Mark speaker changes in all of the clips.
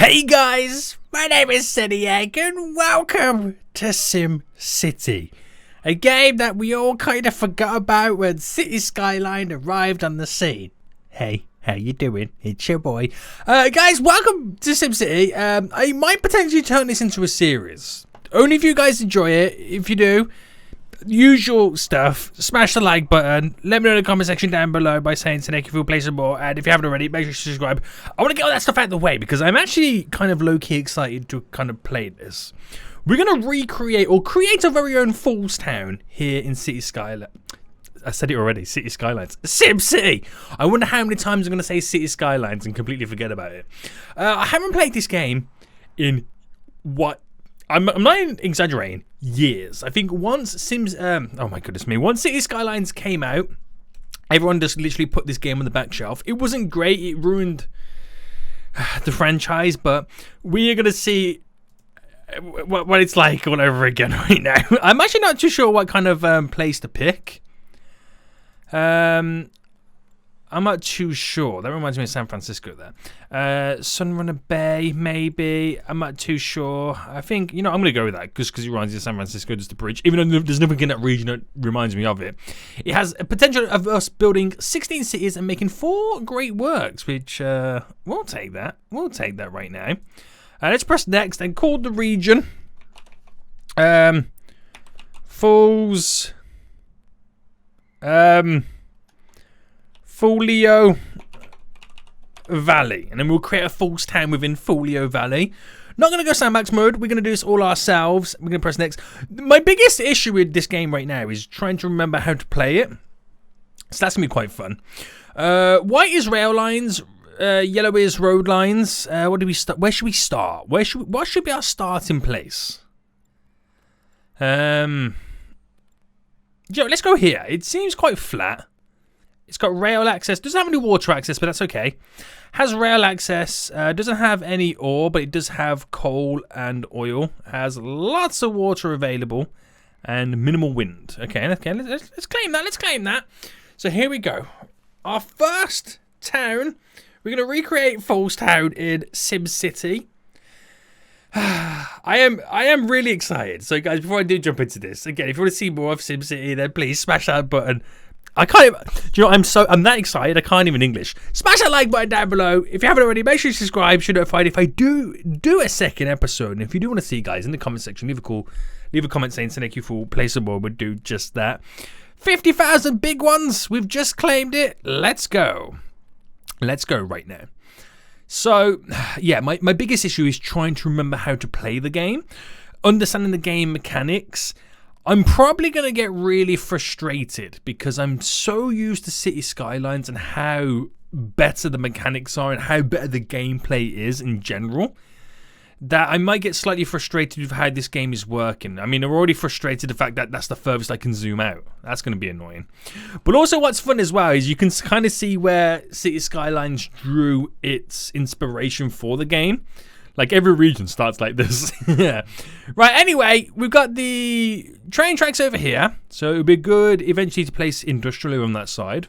Speaker 1: Hey guys, my name is Seniac and welcome to SimCity, a game that we all kind of forgot about when City Skyline arrived on the scene. Hey, how you doing? It's your boy. Guys, welcome to SimCity. I might potentially turn this into a series. Only if you guys enjoy it. If you do, usual stuff, smash the like button, let me know in the comment section down below by saying Seniac if you'll play some more, and if you haven't already, make sure you subscribe. I want to get all that stuff out of the way because I'm actually kind of low-key excited to kind of play this. We're going to recreate or create our very own Falls Town here in City Skyline. I said it already, City Skylines. SimCity! I wonder how many times I'm going to say City Skylines and completely forget about it. I haven't played this game in what... I'm not exaggerating, years. I think once oh my goodness me, once City Skylines came out, everyone just literally put this game on the back shelf. It wasn't great, it ruined the franchise, but we are going to see what it's like all over again right now. I'm actually not too sure what kind of place to pick. I'm not too sure. That reminds me of San Francisco there. Sunrunner Bay, maybe. I'm not too sure. I think, you know, I'm going to go with that because it reminds me of San Francisco, just the bridge. Even though there's nothing in that region that reminds me of it. It has a potential of us building 16 cities and making 4 great works, which we'll take that. We'll take that right now. Let's press next and call the region Falls... Folio Valley, and then we'll create a false town within Folio Valley. Not going to go sandbox mode. We're going to do this all ourselves. We're going to press next. My biggest issue with this game right now is trying to remember how to play it. So that's going to be quite fun. White is rail lines. Yellow is road lines. What do we start? Where should we start? What should be our starting place? Let's go here. It seems quite flat. It's got rail access. Doesn't have any water access, but that's okay. Has rail access. Doesn't have any ore, but it does have coal and oil. Has lots of water available and minimal wind. Okay. Let's claim that. Let's claim that. So here we go. Our first town. We're going to recreate Falls Town in SimCity. I am really excited. So guys, before I do jump into this, again, if you want to see more of SimCity, then please smash that button. I can't even, do you know, I'm that excited, I can't even English. Smash that like button down below. If you haven't already, make sure you subscribe, should notified if I do a second episode. And if you do want to see, guys, in the comment section, leave a comment saying Seniac if you'll play some more, we'll do just that. 50,000 big ones, we've just claimed it. Let's go. Let's go right now. So, yeah, my biggest issue is trying to remember how to play the game. Understanding the game mechanics. I'm probably going to get really frustrated because I'm so used to City Skylines and how better the mechanics are and how better the gameplay is in general, that I might get slightly frustrated with how this game is working. I mean, I'm already frustrated the fact that that's the furthest I can zoom out. That's going to be annoying. But also what's fun as well is you can kind of see where City Skylines drew its inspiration for the game. Like every region starts like this. Yeah. Right, anyway, we've got the train tracks over here. So it would be good eventually to place industrial on that side.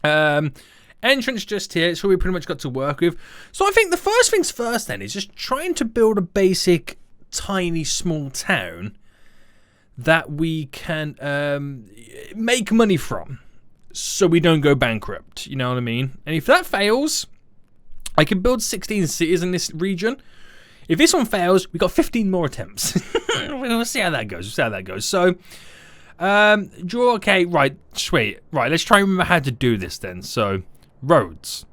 Speaker 1: Entrance just here. It's what we pretty much got to work with. So I think the first things first then is just trying to build a basic, tiny, small town that we can make money from so we don't go bankrupt. You know what I mean? And if that fails... I can build 16 cities in this region. If this one fails, we've got 15 more attempts. We'll see how that goes. So, draw, okay, right, sweet. Right, let's try and remember how to do this then. So, roads.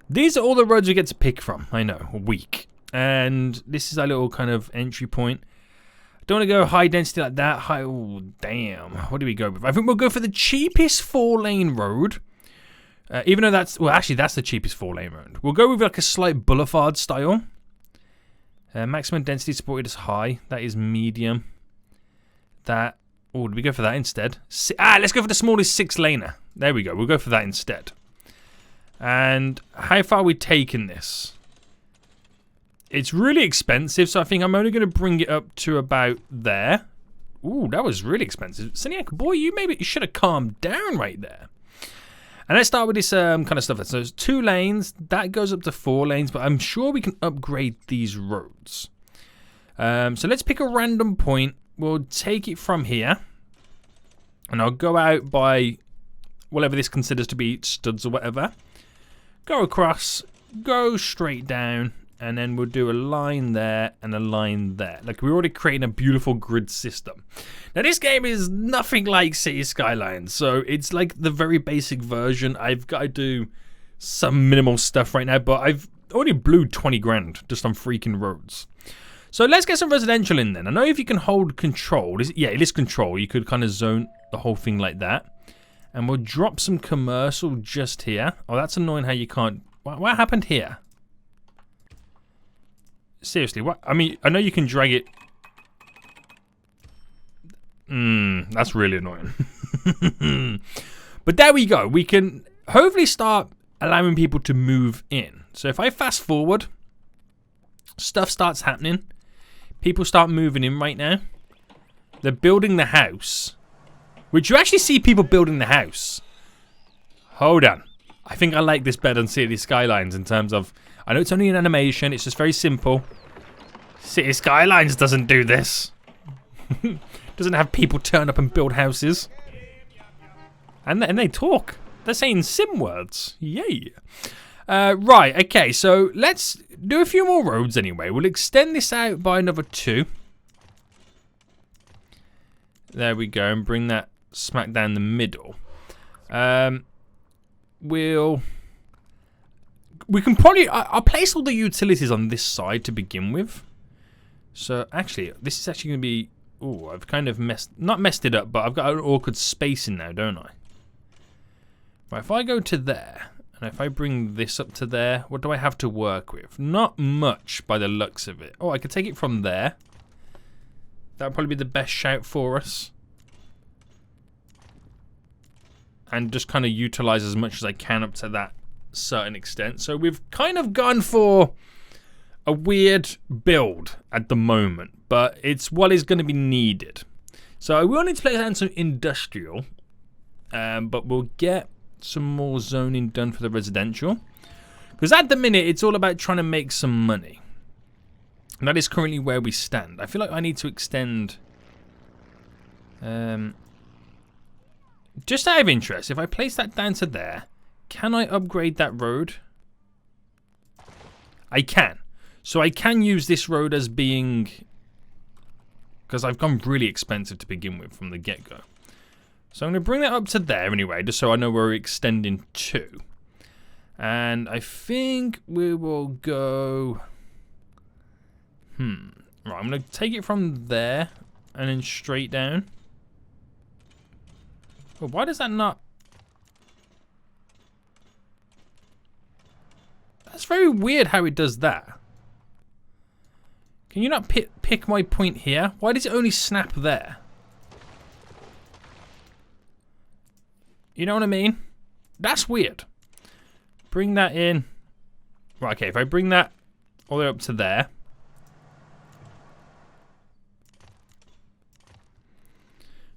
Speaker 1: These are all the roads we get to pick from. I know, weak. And this is our little kind of entry point. Don't want to go high density like that. Oh, damn. What do we go with? I think we'll go for the cheapest 4-lane road. Even though that's, well, actually, that's the cheapest 4-lane road. We'll go with like a slight boulevard style. Maximum density supported is high. That is medium. That, oh, did we go for that instead? Let's go for the smallest 6-laner. There we go. We'll go for that instead. And how far are we taking this? It's really expensive, so I think I'm only going to bring it up to about there. Ooh, that was really expensive. Seniac, boy, you should have calmed down right there. And let's start with this kind of stuff. So there's 2 lanes. That goes up to 4 lanes, but I'm sure we can upgrade these roads. So let's pick a random point. We'll take it from here. And I'll go out by whatever this considers to be studs or whatever. Go across, go straight down, and then we'll do a line there and a line there. Like, we're already creating a beautiful grid system. Now, this game is nothing like City Skylines, so it's like the very basic version. I've got to do some minimal stuff right now, but I've already blew 20 grand just on freaking roads. So let's get some residential in then. I know if you can hold control. Yeah, it is control. You could kind of zone the whole thing like that. And we'll drop some commercial just here. Oh, that's annoying how you can't... What happened here? Seriously, what? I mean, I know you can drag it. That's really annoying. But there we go. We can hopefully start allowing people to move in. So if I fast forward, stuff starts happening. People start moving in right now. They're building the house. Which you actually see people building the house. Hold on. I think I like this better than City Skylines in terms of... I know it's only an animation. It's just very simple. City Skylines doesn't do this. Doesn't have people turn up and build houses. And they talk. They're saying sim words. Yay. Right, okay. So let's do a few more roads anyway. We'll extend this out by another 2. There we go. And bring that smack down the middle. We can probably... I'll place all the utilities on this side to begin with. So, actually, this is actually going to be... Oh, I've kind of not messed it up, but I've got an awkward spacing now, don't I? Right, if I go to there, and if I bring this up to there, what do I have to work with? Not much by the looks of it. Oh, I could take it from there. That would probably be the best shout for us. And just kind of utilize as much as I can up to that certain extent. So we've kind of gone for a weird build at the moment, but it's what is going to be needed. So I will need to play down some industrial, but we'll get some more zoning done for the residential. Because at the minute, it's all about trying to make some money. And that is currently where we stand. I feel like I need to extend... just out of interest, if I place that down to there, can I upgrade that road? I can. So I can use this road as being... Because I've gone really expensive to begin with from the get-go. So I'm going to bring that up to there anyway, just so I know where we're extending to. And I think we will go... Right, I'm going to take it from there and then straight down. Well, why does that not... That's very weird how it does that. Can you not pick my point here? Why does it only snap there? You know what I mean? That's weird. Bring that in. Right, okay, if I bring that all the way up to there.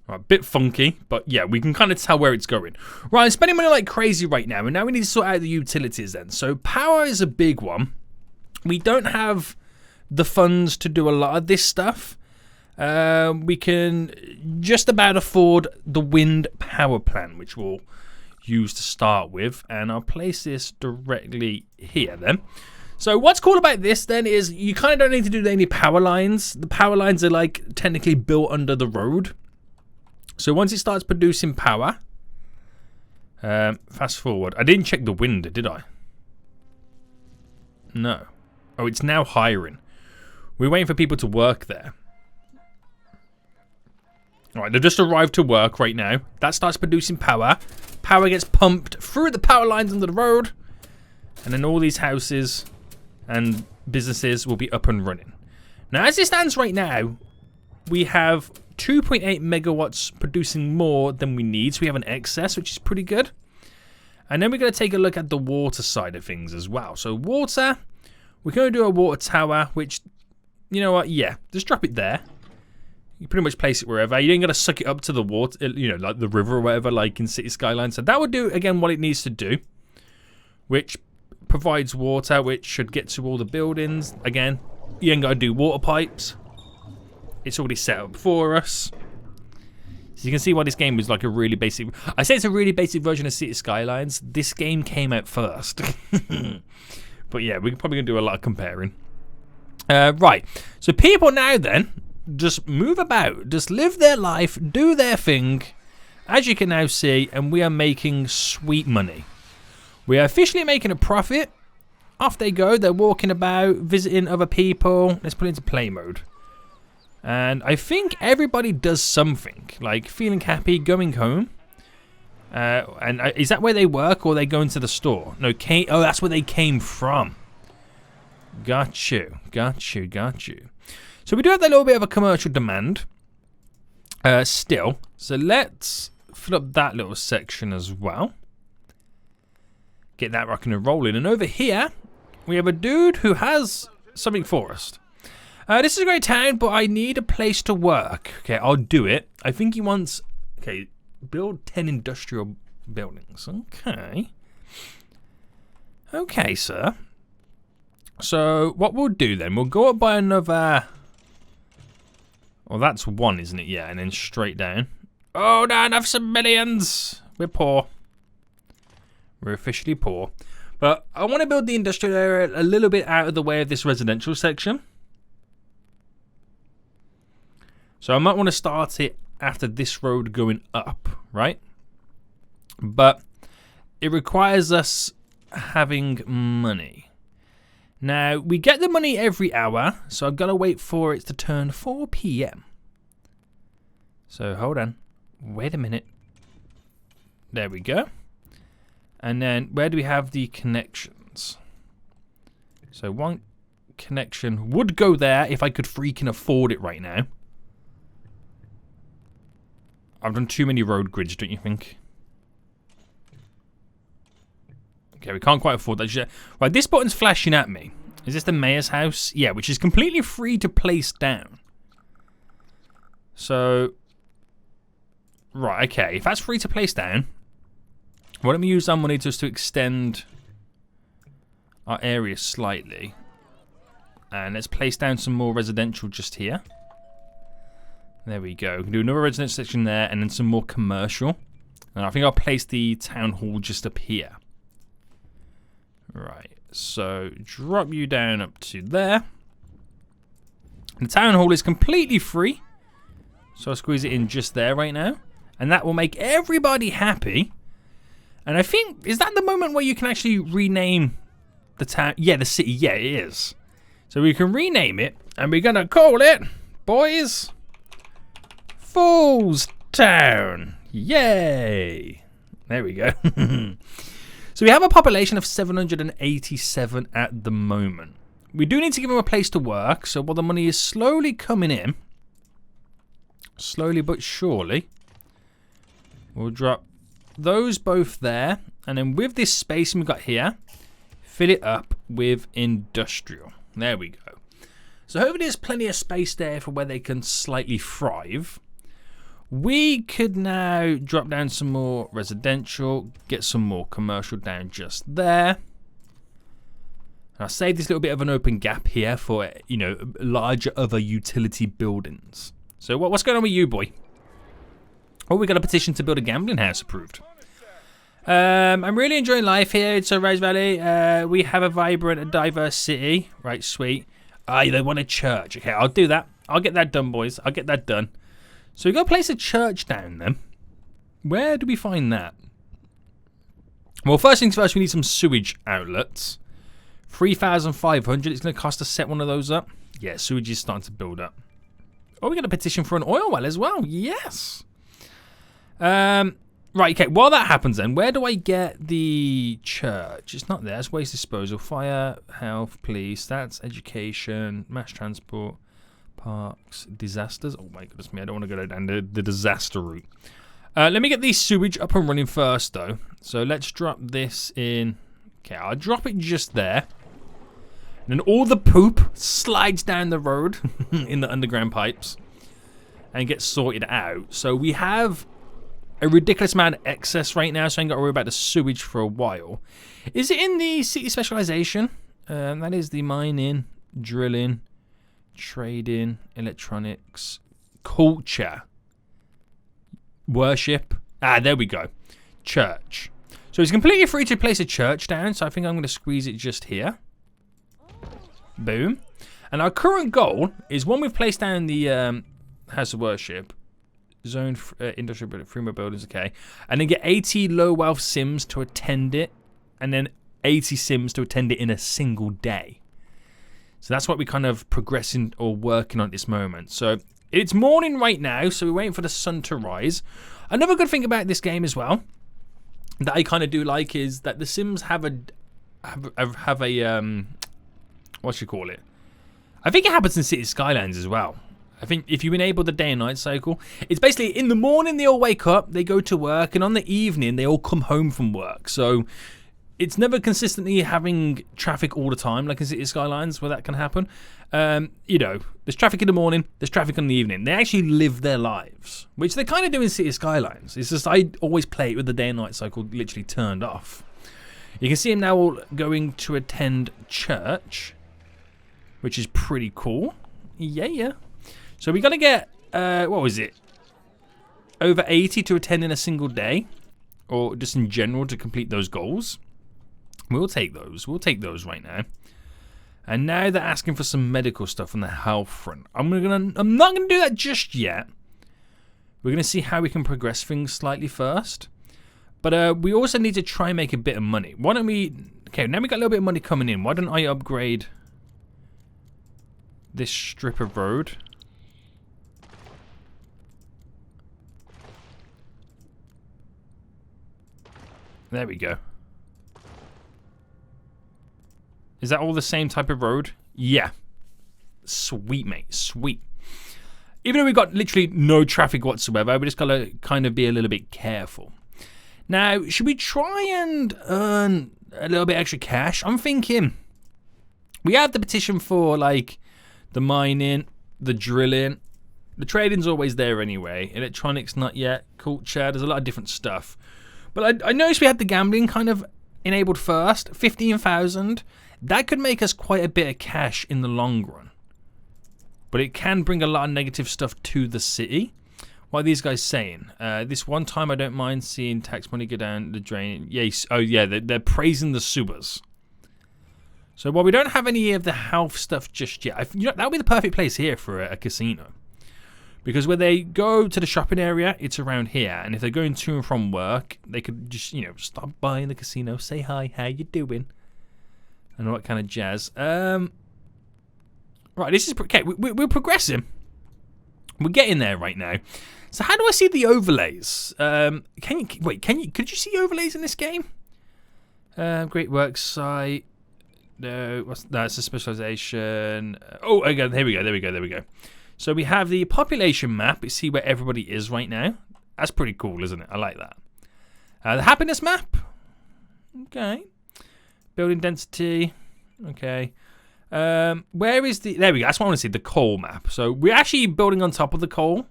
Speaker 1: Right, a bit funky, but yeah, we can kind of tell where it's going. Right, I'm spending money like crazy right now, and now we need to sort out the utilities then. So power is a big one. We don't have the funds to do a lot of this stuff. We can just about afford the wind power plant, which we'll use to start with. And I'll place this directly here then. So what's cool about this then is you kind of don't need to do any power lines. The power lines are like technically built under the road. So once it starts producing power, fast forward. I didn't check the wind, did I? No. Oh, it's now hiring. We're waiting for people to work there. Alright, they've just arrived to work right now. That starts producing power. Power gets pumped through the power lines under the road. And then all these houses and businesses will be up and running. Now, as it stands right now, we have 2.8 megawatts producing more than we need. So we have an excess, which is pretty good. And then we're going to take a look at the water side of things as well. So water, we're going to do a water tower, which, you know what? Yeah, just drop it there. You pretty much place it wherever. You ain't got to suck it up to the water, you know, like the river or whatever, like in City Skylines. So that would do, again, what it needs to do, which provides water, which should get to all the buildings. Again, you ain't got to do water pipes. It's already set up for us. So you can see why this game is like a really basic... I say it's a really basic version of City Skylines. This game came out first. But yeah, we're probably going to do a lot of comparing. Right. So people now then just move about. Just live their life. Do their thing. As you can now see. And we are making sweet money. We are officially making a profit. Off they go. They're walking about. Visiting other people. Let's put it into play mode. And I think everybody does something, like feeling happy, going home. And is that where they work, or they go into the store? No, oh, that's where they came from. Got you, got you, got you. So we do have that little bit of a commercial demand still. So let's fill up that little section as well. Get that rocking and rolling. And over here, we have a dude who has something for us. This is a great town, but I need a place to work. Okay, I'll do it. I think he wants... Okay, build 10 industrial buildings. Okay. Okay, sir. So, what we'll do then, we'll go up by another... Well, that's one, isn't it? Yeah, and then straight down. Oh, no, enough some millions. We're poor. We're officially poor. But I want to build the industrial area a little bit out of the way of this residential section. So I might want to start it after this road going up, right? But it requires us having money. Now, we get the money every hour, so I've got to wait for it to turn 4 p.m. So hold on. Wait a minute. There we go. And then where do we have the connections? So one connection would go there if I could freaking afford it right now. I've done too many road grids, don't you think? Okay, we can't quite afford that yet. Right, this button's flashing at me. Is this the mayor's house? Yeah, which is completely free to place down. So, right, okay. If that's free to place down, why don't we use our money just to extend our area slightly. And let's place down some more residential just here. There we go. We can do another residential section there and then some more commercial. And I think I'll place the town hall just up here. Right. So drop you down up to there. The town hall is completely free. So I'll squeeze it in just there right now. And that will make everybody happy. And I think, is that the moment where you can actually rename the town? Yeah, the city. Yeah, it is. So we can rename it. And we're going to call it, boys... Falls Town. Yay. There we go. So we have a population of 787 at the moment. We do need to give them a place to work. So while the money is slowly coming in, slowly but surely, we'll drop those both there. And then with this space we've got here, fill it up with industrial. There we go. So hopefully there's plenty of space there for where they can slightly thrive. We could now drop down some more residential, get some more commercial down just there. And I'll save this little bit of an open gap here for, you know, larger other utility buildings. So what's going on with you, boy? Oh, we got a petition to build a gambling house approved. I'm really enjoying life here in Sunrise Valley. We have a vibrant and diverse city. Right, sweet. They want a church. Okay, I'll do that. I'll get that done, boys. I'll get that done. So we've got to place a church down then. Where do we find that? Well, first things first, we need some sewage outlets. 3,500. It's going to cost us to set one of those up. Yeah, sewage is starting to build up. Oh, we got a petition for an oil well as well. Yes. Right, okay. While that happens then, where do I get the church? It's not there. It's waste disposal. Fire, health, police, stats, education, mass transport. Parks, disasters. Oh my goodness me, I don't want to go down the disaster route. Let me get the sewage up and running first though. So let's drop this in. Okay, I'll drop it just there. And then all the poop slides down the road in the underground pipes. and get sorted out. So we have a ridiculous amount of excess right now, so I ain't got to worry about the sewage for a while. Is it in the city specialization? That is the mining, drilling, trading, electronics, culture, worship. Ah, there we go. Church. So it's completely free to place a church down, so I think I'm going to squeeze it just here. Boom. And our current goal is, one, we've placed down the house of worship, zone industrial free buildings, okay, and then get 80 low wealth sims to attend it, and then 80 sims to attend it in a single day. So that's what we're kind of progressing or working on at this moment. So it's morning right now, so we're waiting for the sun to rise. Another good thing about this game as well that I kind of do like is that the sims have a what you call it? I think it happens in City Skylines as well. I think if you enable the day and night cycle, it's basically in the morning they all wake up, they go to work, and on the evening they all come home from work. So it's never consistently having traffic all the time, like in City Skylines, where that can happen. You know, there's traffic in the morning, there's traffic in the evening. They actually live their lives, which they kind of do in City Skylines. It's just I always play it with the day and night cycle literally turned off. You can see them now all going to attend church, which is pretty cool. Yeah. So we're going to get, what was it? Over 80 to attend in a single day, or just in general to complete those goals. We'll take those. We'll take those right now. And now they're asking for some medical stuff on the health front. I'm not gonna do that just yet. We're gonna see how we can progress things slightly first. But we also need to try and make a bit of money. Why don't we? Okay, now we got a little bit of money coming in. Why don't I upgrade this strip of road? There we go. Is that all the same type of road? Yeah. Sweet, mate. Sweet. Even though we've got literally no traffic whatsoever, we just got to kind of be a little bit careful. Now, should we try and earn a little bit extra cash? I'm thinking we have the petition for, like, the mining, the drilling. The trading's always there anyway. Electronics, not yet. Culture, there's a lot of different stuff. But I noticed we had the gambling kind of enabled first. 15,000. That could make us quite a bit of cash in the long run. But it can bring a lot of negative stuff to the city. What are these guys saying? This one time I don't mind seeing tax money go down the drain. Yes. Oh yeah, they're praising the sewers. So while we don't have any of the health stuff just yet, you know, that would be the perfect place here for a casino. Because when they go to the shopping area, it's around here. And if they're going to and from work, they could just, you know, stop by in the casino, say hi, how you doing? And all that kind of jazz. Right, this is... Okay, we're progressing. We're getting there right now. So how do I see the overlays? Could you see overlays in this game? Great work site. No, that's a specialization. Oh, again, here we go. So we have the population map. We see where everybody is right now. That's pretty cool, isn't it? I like that. The happiness map. Okay. Building density. Okay. Where is the... There we go. That's what I want to see. The coal map. So we're actually building on top of the coal.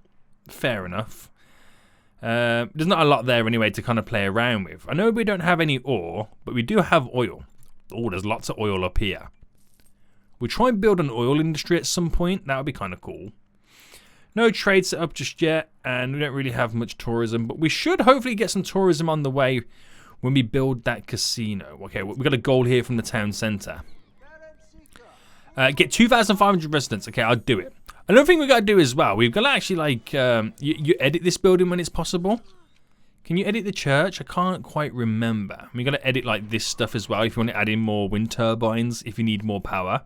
Speaker 1: Fair enough. There's not a lot there anyway to kind of play around with. I know we don't have any ore, but we do have oil. Oh, there's lots of oil up here. We'll try and build an oil industry at some point. That would be kind of cool. No trade set up just yet, and we don't really have much tourism, but we should hopefully get some tourism on the way when we build that casino. Okay, we've got a goal here from the town centre. Get 2,500 residents. Okay, I'll do it. Another thing we've got to do as well, we've got to actually, like, you edit this building when it's possible. Can you edit the church? I can't quite remember. We've got to edit, like, this stuff as well if you want to add in more wind turbines, if you need more power.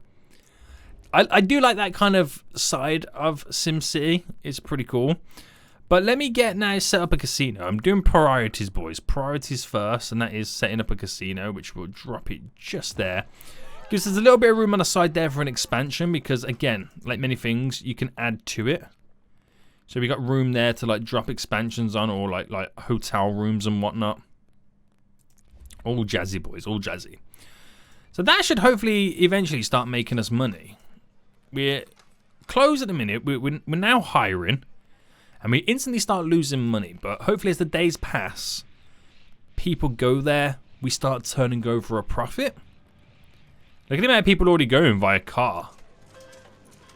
Speaker 1: I do like that kind of side of SimCity. It's pretty cool. But let me get now set up a casino. I'm doing priorities, boys. Priorities first, and that is setting up a casino, which will drop it just there. Gives us a little bit of room on the side there for an expansion because, again, like many things, you can add to it. So we got room there to, like, drop expansions on, or like hotel rooms and whatnot. All jazzy, boys. All jazzy. So that should hopefully eventually start making us money. We're closed at the minute. We're now hiring. and we instantly start losing money. But hopefully as the days pass, people go there, we start turning over a profit. Look at the amount of people already going via car.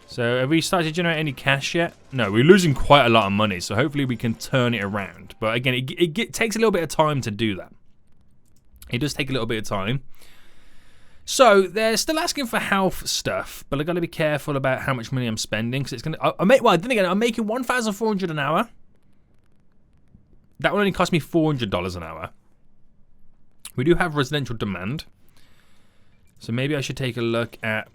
Speaker 1: So have we started to generate any cash yet? No, we're losing quite a lot of money, so hopefully we can turn it around. But again, it takes a little bit of time to do that. It does take a little bit of time. So they're still asking for health stuff, but I've got to be careful about how much money I'm spending, because it's going to... well, then again, I'm making $1,400 an hour. That will only cost me $400 an hour. We do have residential demand. So maybe I should take a look at...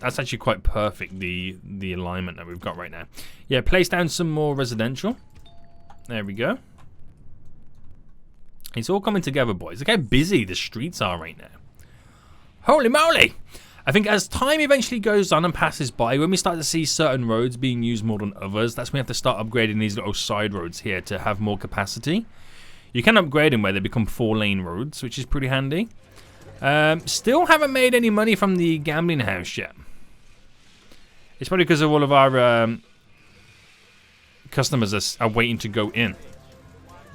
Speaker 1: That's actually quite perfect, the alignment that we've got right now. Yeah, place down some more residential. There we go. It's all coming together, boys. Look how busy the streets are right now. Holy moly! I think as time eventually goes on and passes by, when we start to see certain roads being used more than others, that's when we have to start upgrading these little side roads here to have more capacity. You can upgrade them where they become 4-lane roads, which is pretty handy. Still haven't made any money from the gambling house yet. It's probably because of all of our customers are waiting to go in.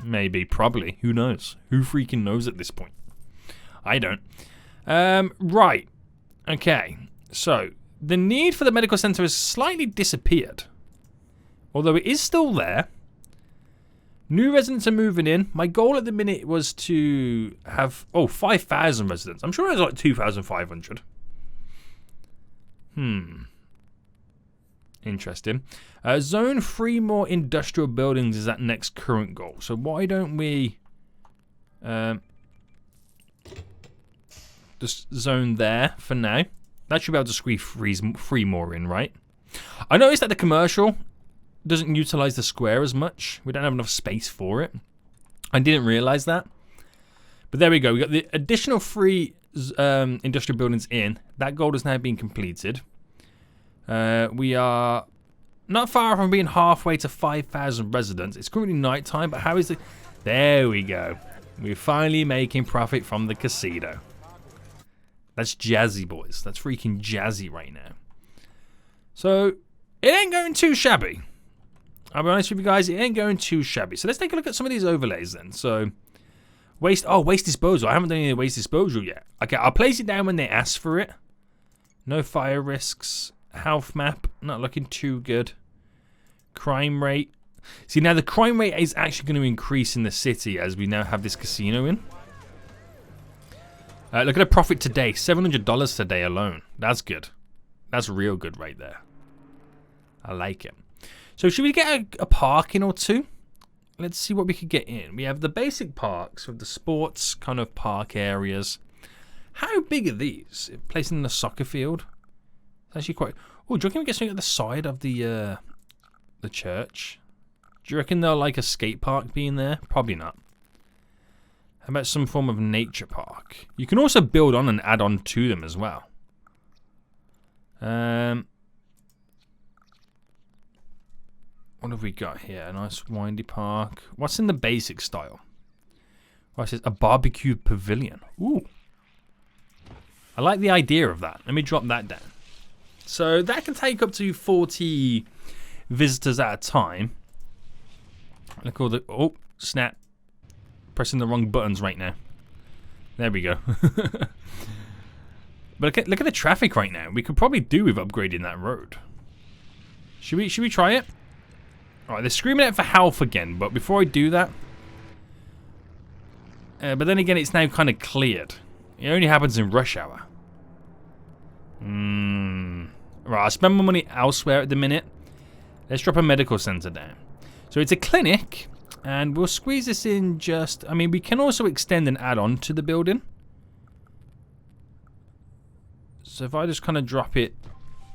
Speaker 1: Maybe, probably. Who knows? Who freaking knows at this point? I don't. Right. Okay. So, the need for the medical center has slightly disappeared. Although it is still there. New residents are moving in. My goal at the minute was to have, 5,000 residents. I'm sure it was like 2,500. Interesting. Zone 3 more industrial buildings is that next current goal. So why don't we just zone there for now? That should be able to squeeze 3 more in, right? I noticed that the commercial doesn't utilize the square as much. We don't have enough space for it. I didn't realize that. But there we go. We got the additional 3 industrial buildings in. That goal has now been completed. We are not far from being halfway to 5,000 residents. It's currently nighttime, but how is it? There we go. We're finally making profit from the casino. That's jazzy, boys. That's freaking jazzy right now. So, it ain't going too shabby. I'll be honest with you guys, it ain't going too shabby. So let's take a look at some of these overlays then. So, waste disposal. I haven't done any waste disposal yet. Okay, I'll place it down when they ask for it. No fire risks. Health map, not looking too good. Crime rate. See, now the crime rate is actually going to increase in the city as we now have this casino in. Look at the profit today, $700 today alone. That's good. That's real good right there. I like it. So should we get a parking or two? Let's see what we could get in. We have the basic parks with the sports kind of park areas. How big are these? Placing in the soccer field. It's actually quite... Oh, do you reckon we get something at the side of the church? Do you reckon they'll like a skate park being there? Probably not. How about some form of nature park? You can also build on and add on to them as well. What have we got here? A nice windy park. What's in the basic style? Oh, it says a barbecue pavilion. Ooh. I like the idea of that. Let me drop that down. So that can take up to 40 visitors at a time. Look at all the... Oh, snap. Pressing the wrong buttons right now. There we go. But look at the traffic right now. We could probably do with upgrading that road. Should we try it? Alright, they're screaming out for health again, but before I do that... but then again, it's now kind of cleared. It only happens in rush hour. Right, I'll spend my money elsewhere at the minute. Let's drop a medical center down. So it's a clinic, and we'll squeeze this in just... I mean, we can also extend and add on to the building. So if I just kind of drop it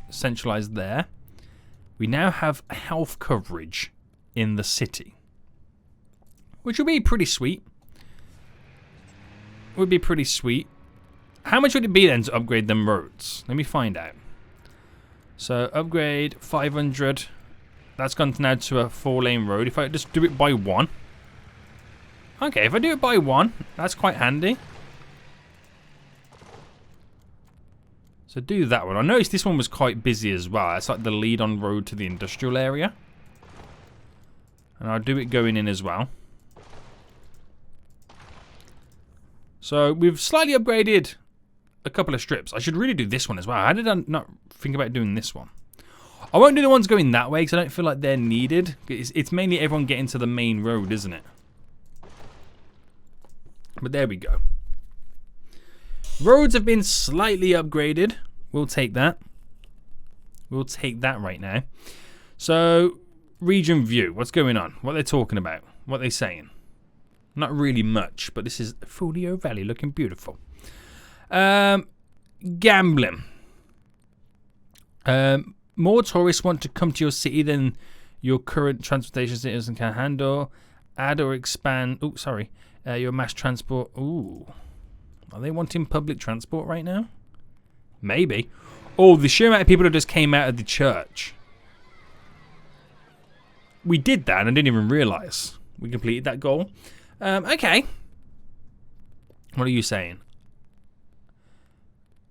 Speaker 1: centralized there, we now have health coverage in the city, which would be pretty sweet. Would be pretty sweet. How much would it be then to upgrade them roads? Let me find out. So upgrade 500. That's gone now to a 4-lane road. If I just do it by 1. Okay, if I do it by 1, that's quite handy. So do that one. I noticed this one was quite busy as well. It's like the lead on road to the industrial area. And I'll do it going in as well. So we've slightly upgraded a couple of strips. I should really do this one as well. How did I not think about doing this one? I won't do the ones going that way because I don't feel like they're needed. It's mainly everyone getting to the main road, isn't it? But there we go. Roads have been slightly upgraded. We'll take that. We'll take that right now. So, region view. What's going on? What they're talking about? What they're saying? Not really much, but this is Folio Valley looking beautiful. Gambling. More tourists want to come to your city than your current transportation citizens can handle. Add or expand. Oh, sorry. Your mass transport. Ooh. Are they wanting public transport right now? Maybe. Oh, the sheer amount of people that just came out of the church. We did that and I didn't even realise. We completed that goal. Okay. What are you saying?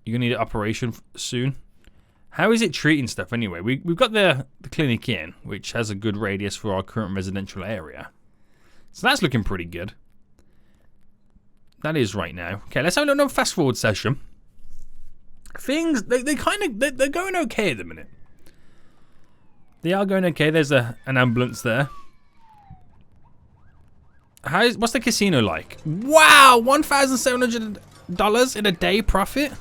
Speaker 1: You're going to need an operation soon? How is it treating stuff anyway? We've got the clinic in, which has a good radius for our current residential area. So that's looking pretty good. That is right now. Okay, let's have another fast forward session. Things, they're going okay at the minute. They are going okay. There's an ambulance there. What's the casino like? Wow, $1,700 in a day profit.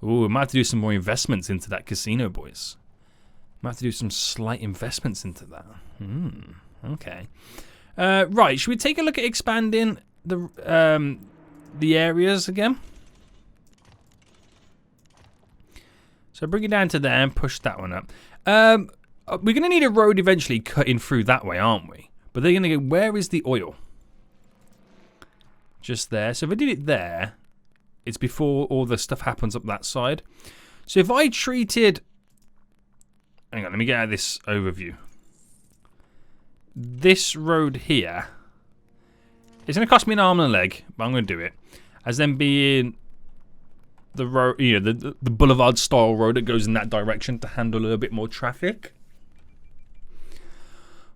Speaker 1: Ooh, we might have to do some more investments into that casino, boys. Might have to do some slight investments into that. Okay. Right, should we take a look at expanding the areas again? So bring it down to there and push that one up. We're going to need a road eventually cutting through that way, aren't we? But they're going to go, where is the oil? Just there. So if I did it there, it's before all the stuff happens up that side. So if I treated... Hang on, let me get out of this overview. This road here, it's going to cost me an arm and a leg, but I'm going to do it. As then being the road, you know, the boulevard style road that goes in that direction to handle a little bit more traffic.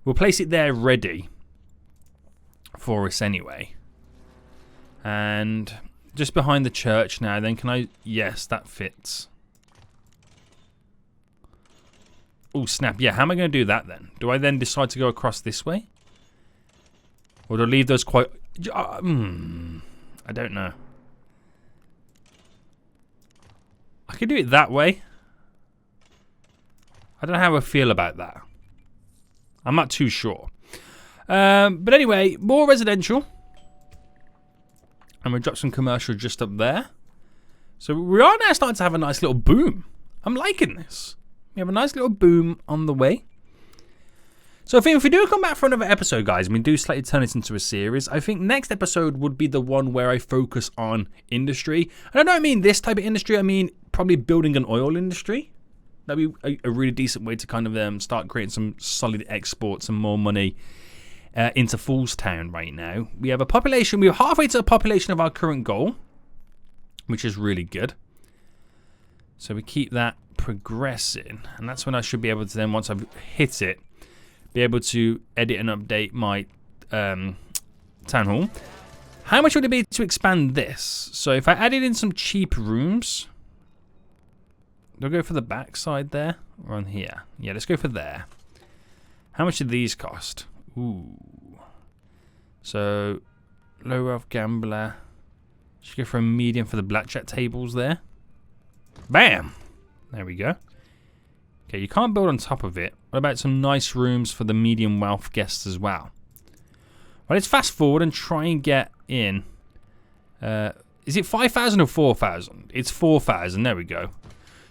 Speaker 1: We'll place it there ready for us anyway. And just behind the church now, then can I... Yes, that fits. Oh, snap. Yeah, how am I going to do that then? Do I then decide to go across this way? Or do I leave those quite... I don't know. I could do it that way. I don't know how I feel about that. I'm not too sure. But anyway, more residential. And we'll drop some commercial just up there. So we are now starting to have a nice little boom. I'm liking this. We have a nice little boom on the way. So I think if we do come back for another episode, guys, and we do slightly turn it into a series, I think next episode would be the one where I focus on industry. And I don't mean this type of industry. I mean probably building an oil industry. That'd be a really decent way to kind of start creating some solid exports and more money into Foolstown right now. We have a population. We're halfway to the population of our current goal, which is really good. So we keep that progressing. And that's when I should be able to then, once I've hit it, be able to edit and update my town hall. How much would it be to expand this? So if I added in some cheap rooms... Do I go for the back side there? Or on here? Yeah, let's go for there. How much do these cost? Ooh. So, low wealth gambler. Should go for a medium for the blackjack tables there. Bam! There we go. Okay, you can't build on top of it. What about some nice rooms for the medium wealth guests as well? Well, let's fast forward and try and get in. Is it 5,000 or 4,000? It's 4,000. There we go.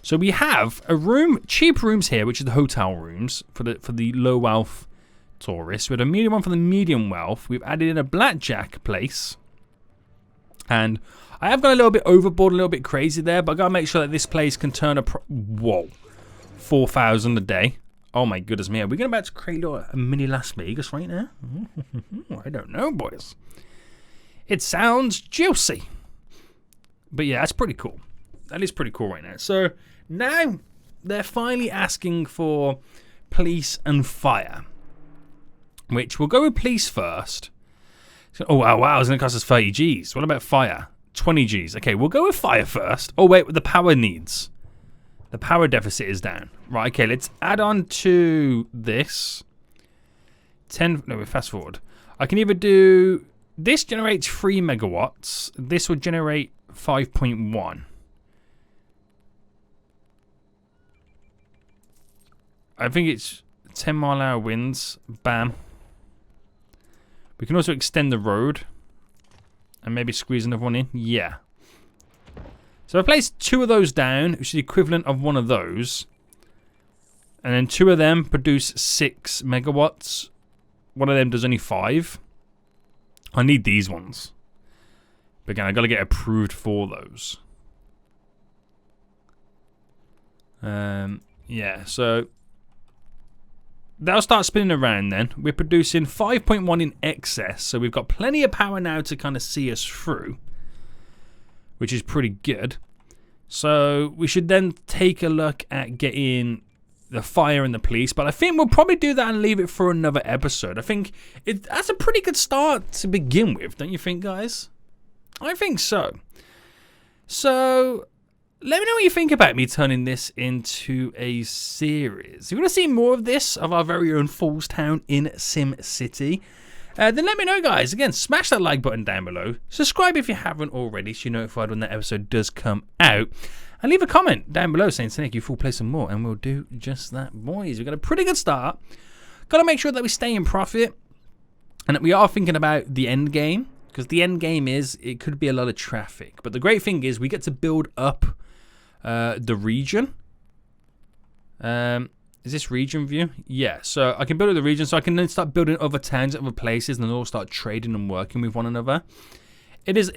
Speaker 1: So we have a room, cheap rooms here, which is the hotel rooms for the low wealth tourists. We had a medium one for the medium wealth. We've added in a blackjack place, and I have gone a little bit overboard, a little bit crazy there, but I gotta make sure that this place can turn a whoa, 4,000 a day. Oh my goodness me, are we going about to create a mini Las Vegas right now? I don't know, boys. It sounds juicy, but yeah, that's pretty cool. That is pretty cool right now. So now they're finally asking for police and fire, which we'll go with police first. So, oh, wow, it's going to cost us 30 Gs. What about fire? 20 Gs. Okay, we'll go with fire first. Oh, wait, the power needs. The power deficit is down. Right, okay, let's add on to this. 10, no, fast forward. I can either do, this generates 3 megawatts. This would generate 5.1. I think it's 10-mile-an-hour winds. Bam. We can also extend the road. And maybe squeeze another one in. Yeah. So I placed 2 of those down, which is the equivalent of 1 of those. And then 2 of them produce 6 megawatts. 1 of them does only 5. I need these ones. But again, I got to get approved for those. Yeah, so that'll start spinning around then. We're producing 5.1 in excess, so we've got plenty of power now to kind of see us through, which is pretty good. So we should then take a look at getting the fire and the police, but I think we'll probably do that and leave it for another episode. I think that's a pretty good start to begin with, don't you think, guys? I think so. So let me know what you think about me turning this into a series. If you want to see more of this, of our very own Falls Town in SimCity, then let me know, guys. Again, smash that like button down below. Subscribe if you haven't already, so you're notified when that episode does come out. And leave a comment down below saying, Snake, you full play some more, and we'll do just that, boys. We've got a pretty good start. Got to make sure that we stay in profit, and that we are thinking about the end game, because the end game is, it could be a lot of traffic. But the great thing is, we get to build up the region. Is this region view? Yeah, so I can build up the region, so I can then start building other towns, other places, and then all start trading and working with one another. It is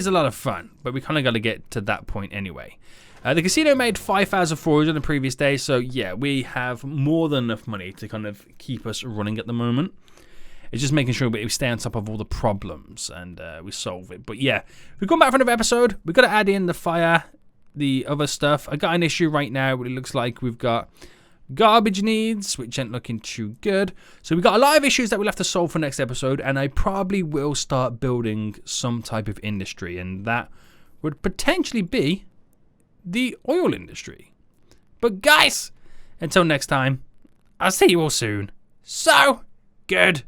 Speaker 1: a lot of fun, but we kind of got to get to that point anyway. The casino made 5,400 on the previous day, so yeah, we have more than enough money to kind of keep us running at the moment. It's just making sure we stay on top of all the problems and we solve it. But yeah, we've gone back for another episode. We've got to add in the fire, the other stuff. I got an issue right now, but it looks like we've got garbage needs, which ain't looking too good. So we've got a lot of issues that we'll have to solve for next episode, and I probably will start building some type of industry, and that would potentially be the oil industry. But guys, until next time, I'll see you all soon. So good.